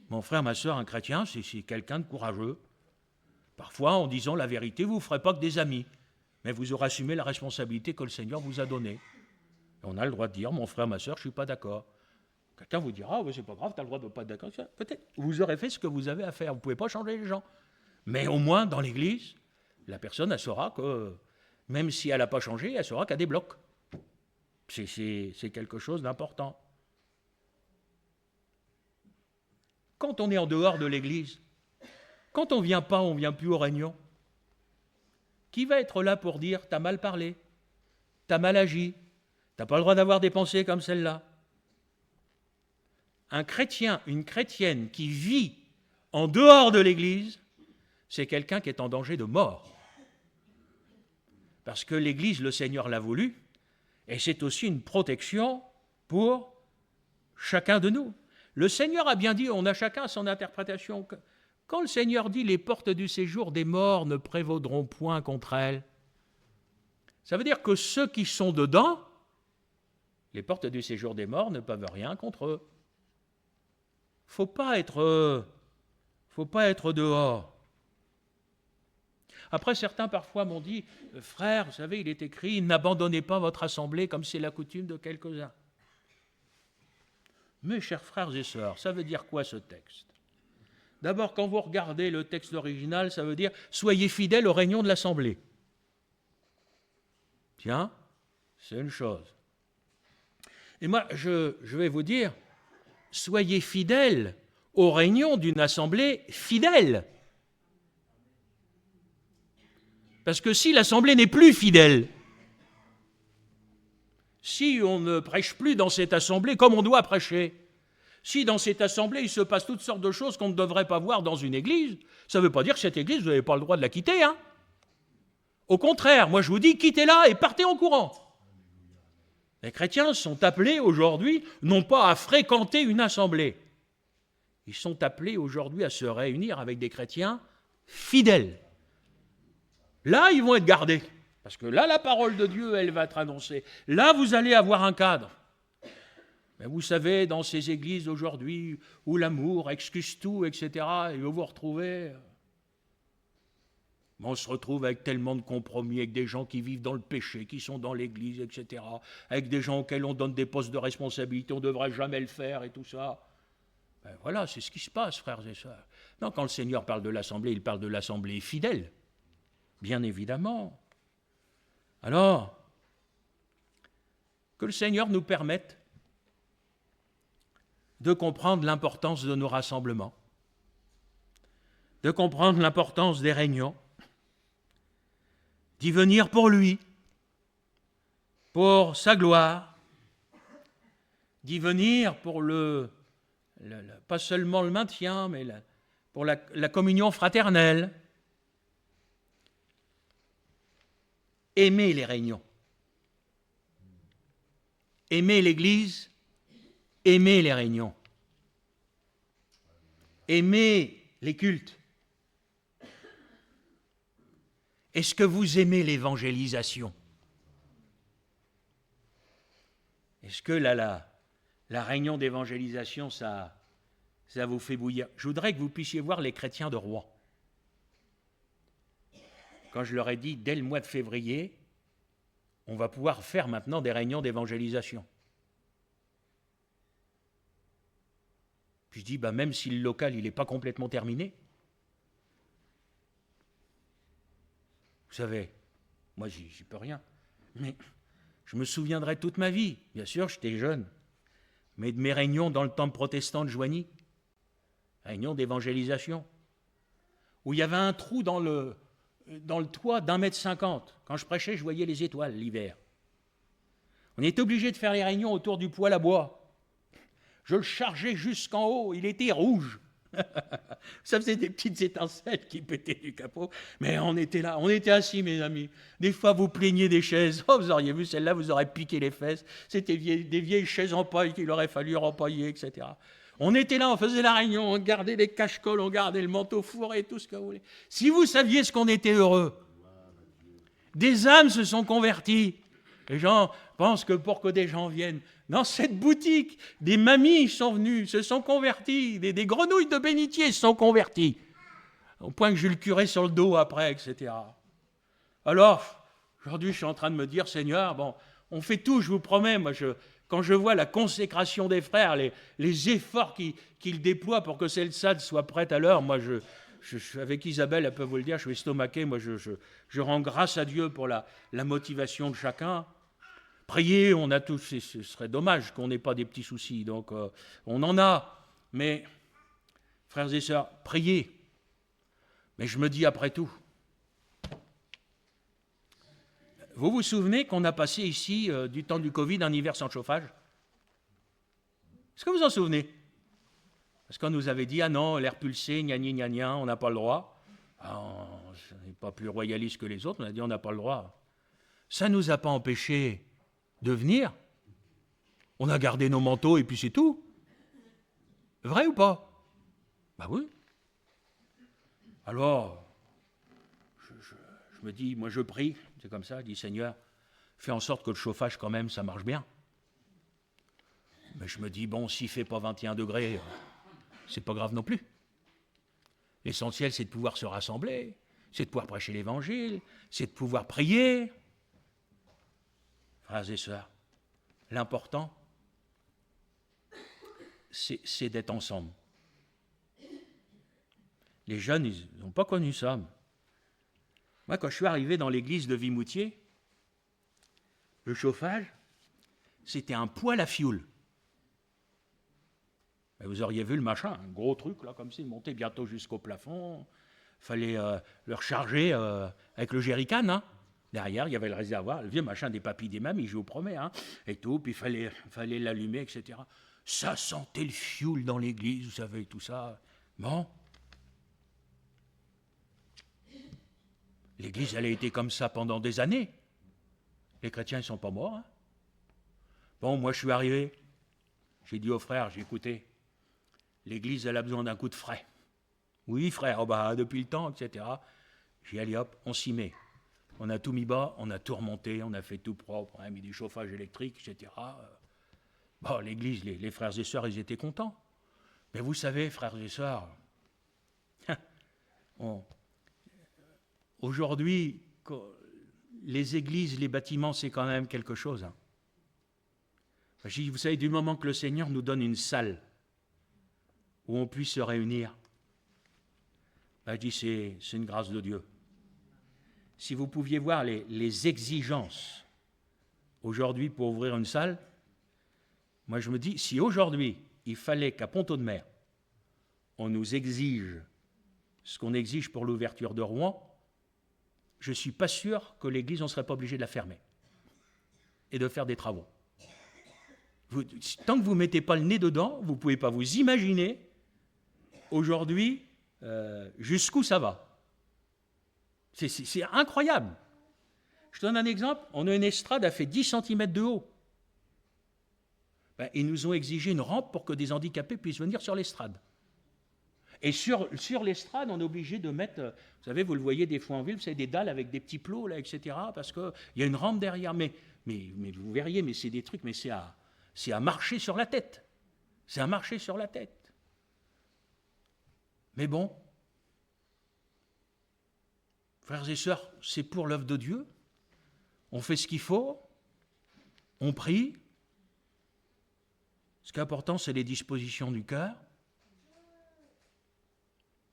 Mon frère, ma soeur, un chrétien, c'est quelqu'un de courageux. Parfois, en disant la vérité, vous ne ferez pas que des amis, mais vous aurez assumé la responsabilité que le Seigneur vous a donnée. Et on a le droit de dire, mon frère, ma soeur, je ne suis pas d'accord. Quelqu'un vous dira, oh, c'est pas grave, tu as le droit de ne pas être d'accord. Peut-être, vous aurez fait ce que vous avez à faire, vous ne pouvez pas changer les gens. Mais au moins, dans l'Église, la personne, elle saura que, même si elle n'a pas changé, elle saura qu'il y a des blocs. C'est quelque chose d'important. Quand on est en dehors de l'Église, quand on ne vient pas, on ne vient plus aux réunions, qui va être là pour dire « t'as mal parlé, t'as mal agi, t'as pas le droit d'avoir des pensées comme celle-là ». Un chrétien, une chrétienne qui vit en dehors de l'Église, c'est quelqu'un qui est en danger de mort. Parce que l'Église, le Seigneur l'a voulu, et c'est aussi une protection pour chacun de nous. Le Seigneur a bien dit, on a chacun son interprétation. Quand le Seigneur dit « les portes du séjour des morts ne prévaudront point contre elles », ça veut dire que ceux qui sont dedans, les portes du séjour des morts ne peuvent rien contre eux. Faut pas être dehors. Après, certains parfois m'ont dit « Frère, vous savez, il est écrit, n'abandonnez pas votre assemblée comme c'est la coutume de quelques-uns. » Mes chers frères et sœurs, ça veut dire quoi ce texte? D'abord, quand vous regardez le texte original, ça veut dire « Soyez fidèles aux réunions de l'assemblée ». Tiens, c'est une chose. Et moi, je vais vous dire, soyez fidèles aux réunions d'une assemblée fidèle. Parce que si l'assemblée n'est plus fidèle, si on ne prêche plus dans cette assemblée comme on doit prêcher, si dans cette assemblée il se passe toutes sortes de choses qu'on ne devrait pas voir dans une église, ça ne veut pas dire que cette église, vous n'avez pas le droit de la quitter. Hein. Au contraire, moi je vous dis, quittez-la et partez en courant. Les chrétiens sont appelés aujourd'hui, non pas à fréquenter une assemblée, ils sont appelés aujourd'hui à se réunir avec des chrétiens fidèles. Là, ils vont être gardés, parce que là, la parole de Dieu, elle va être annoncée. Là, vous allez avoir un cadre. Mais vous savez, dans ces églises aujourd'hui, où l'amour excuse tout, etc., et vous vous retrouvez... On se retrouve avec tellement de compromis, avec des gens qui vivent dans le péché, qui sont dans l'église, etc., avec des gens auxquels on donne des postes de responsabilité, on ne devrait jamais le faire, et tout ça. Ben voilà, c'est ce qui se passe, frères et sœurs. Non, quand le Seigneur parle de l'assemblée, il parle de l'assemblée fidèle. Bien évidemment. Alors, que le Seigneur nous permette de comprendre l'importance de nos rassemblements, de comprendre l'importance des réunions, d'y venir pour lui, pour sa gloire, d'y venir pour pas seulement le maintien, mais pour la communion fraternelle. Aimer les réunions, aimer l'Église, aimer les réunions, aimer les cultes. Est-ce que vous aimez l'évangélisation? Est-ce que la réunion d'évangélisation, ça vous fait bouillir? Je voudrais que vous puissiez voir les chrétiens de Rouen. quand je leur ai dit, dès le mois de février, on va pouvoir faire maintenant des réunions d'évangélisation. Puis je dis, même si le local il n'est pas complètement terminé, vous savez, moi j'y peux rien, mais je me souviendrai toute ma vie, bien sûr j'étais jeune, mais de mes réunions dans le temple protestant de Joigny, réunions d'évangélisation, où il y avait un trou dans le toit d'1,50 m. Quand je prêchais, je voyais les étoiles l'hiver. On était obligé de faire les réunions autour du poêle à bois. Je le chargeais jusqu'en haut, il était rouge. Ça faisait des petites étincelles qui pétaient du capot. Mais on était là, on était assis, mes amis. Des fois, vous plaignez des chaises. Oh, vous auriez vu celle-là, vous aurez piqué les fesses. C'était des vieilles chaises en paille qu'il aurait fallu rempailler, etc. On était là, on faisait la réunion, on gardait les cache-colles, on gardait le manteau fourré, tout ce que vous voulez. Si vous saviez ce qu'on était heureux. Des âmes se sont converties. Les gens pensent que pour que des gens viennent dans cette boutique, des mamies sont venues, se sont converties, des grenouilles de bénitier se sont converties. Au point que j'ai le curé sur le dos après, etc. Alors, aujourd'hui, je suis en train de me dire, Seigneur, on fait tout, je vous promets, quand je vois la consécration des frères, les efforts qu'ils déploient pour que cette salle soit prête à l'heure, moi, avec Isabelle, elle peut vous le dire, je suis estomaqué, moi, je rends grâce à Dieu pour la motivation de chacun. Prier, on a tous, ce serait dommage qu'on n'ait pas des petits soucis, donc on en a. Mais, frères et sœurs, priez. Mais je me dis après tout, vous vous souvenez qu'on a passé ici, du temps du Covid, un hiver sans chauffage? Est-ce que vous en souvenez? Parce qu'on nous avait dit, ah non, l'air pulsé, gna gna gna, on n'a pas le droit. On n'est pas plus royaliste que les autres, on a dit on n'a pas le droit. Ça ne nous a pas empêchés de venir. On a gardé nos manteaux et puis c'est tout. Vrai ou pas? Ben oui. Alors, je me dis, moi je prie, c'est comme ça, je dis Seigneur, fais en sorte que le chauffage quand même, ça marche bien. Mais je me dis, s'il ne fait pas 21 degrés, c'est pas grave non plus. L'essentiel, c'est de pouvoir se rassembler, c'est de pouvoir prêcher l'évangile, c'est de pouvoir prier. Frères et sœurs, l'important, c'est d'être ensemble. Les jeunes, ils n'ont pas connu ça. Moi, quand je suis arrivé dans l'église de Vimoutier, le chauffage, c'était un poêle à fioul. Vous auriez vu le machin, un gros truc, là, comme ça, il montait bientôt jusqu'au plafond. Il fallait le recharger avec le jerrycan, hein. Derrière, il y avait le réservoir, le vieux machin des papis des mamies, je vous promets, hein, et tout, puis il fallait l'allumer, etc. Ça sentait le fioul dans l'église, vous savez, tout ça. Bon. L'église, elle a été comme ça pendant des années. Les chrétiens, ils ne sont pas morts. Hein. Moi, je suis arrivé. J'ai dit aux frères, j'ai écouté. L'église, elle a besoin d'un coup de frais. Oui, frère, depuis le temps, etc. J'ai dit, allez hop, on s'y met. On a tout mis bas, on a tout remonté, on a fait tout propre, on a mis du chauffage électrique, etc. L'église, les frères et sœurs, ils étaient contents. Mais vous savez, frères et sœurs, aujourd'hui, les églises, les bâtiments, c'est quand même quelque chose. Hein. Vous savez, du moment que le Seigneur nous donne une salle où on puisse se réunir, je dis c'est une grâce de Dieu. Si vous pouviez voir les exigences aujourd'hui pour ouvrir une salle, moi je me dis, si aujourd'hui il fallait qu'à Pont-Audemer, on nous exige ce qu'on exige pour l'ouverture de Rouen, je ne suis pas sûr que l'église, on ne serait pas obligé de la fermer et de faire des travaux. Tant que vous ne mettez pas le nez dedans, vous ne pouvez pas vous imaginer aujourd'hui jusqu'où ça va. C'est incroyable. Je donne un exemple. On a une estrade, elle fait 10 cm de haut. Ils nous ont exigé une rampe pour que des handicapés puissent venir sur l'estrade. Et sur l'estrade, on est obligé de mettre, vous savez, vous le voyez des fois en ville, vous savez, des dalles avec des petits plots, là, etc., parce qu'il y a une rampe derrière. Mais vous verriez, mais c'est des trucs, mais c'est à marcher sur la tête. C'est à marcher sur la tête. Mais bon, Frères et sœurs, c'est pour l'œuvre de Dieu. On fait ce qu'il faut, on prie. Ce qui est important, c'est les dispositions du cœur.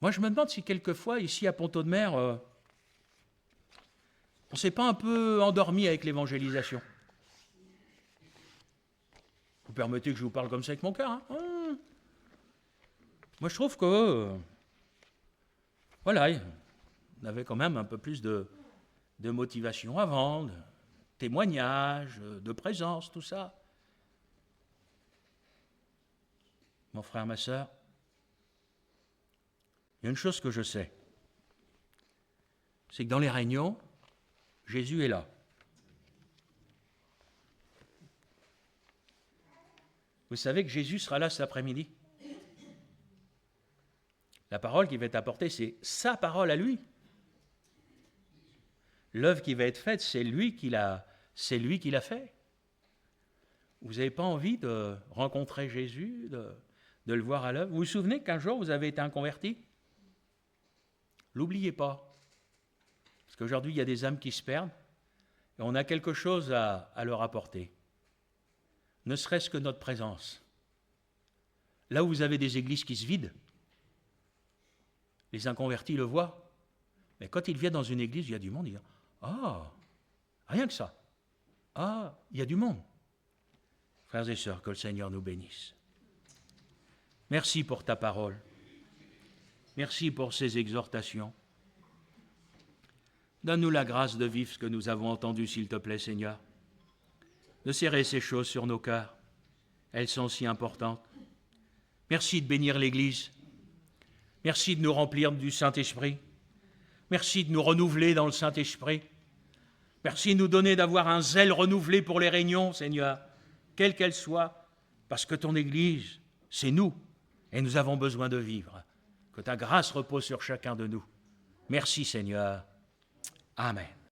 Moi, je me demande si quelquefois, ici à Pont-Audemer, on ne s'est pas un peu endormi avec l'évangélisation. Vous permettez que je vous parle comme ça avec mon cœur, hein? Moi, je trouve que, voilà, on avait quand même un peu plus de motivation avant, de témoignage, de présence, tout ça. Mon frère, ma sœur, il y a une chose que je sais, c'est que dans les réunions, Jésus est là. Vous savez que Jésus sera là cet après-midi. La parole qui va être apportée, c'est sa parole à lui. L'œuvre qui va être faite, c'est lui qui l'a fait. Vous n'avez pas envie de rencontrer Jésus, de le voir à l'œuvre? Vous vous souvenez qu'un jour, vous avez été un converti? L'oubliez pas. Parce qu'aujourd'hui, il y a des âmes qui se perdent et on a quelque chose à leur apporter. Ne serait-ce que notre présence. Là où vous avez des églises qui se vident, les inconvertis le voient. Mais quand ils viennent dans une église, il y a du monde, ils disent « Ah, rien que ça. Ah, il y a du monde. » Frères et sœurs, que le Seigneur nous bénisse. Merci pour ta parole. Merci pour ces exhortations. Donne-nous la grâce de vivre ce que nous avons entendu, s'il te plaît, Seigneur. De serrer ces choses sur nos cœurs. Elles sont si importantes. Merci de bénir l'Église. Merci de nous remplir du Saint-Esprit. Merci de nous renouveler dans le Saint-Esprit. Merci de nous donner d'avoir un zèle renouvelé pour les réunions, Seigneur, quelles qu'elles soient, parce que ton Église, c'est nous, et nous avons besoin de vivre. Que ta grâce repose sur chacun de nous. Merci, Seigneur. Amen.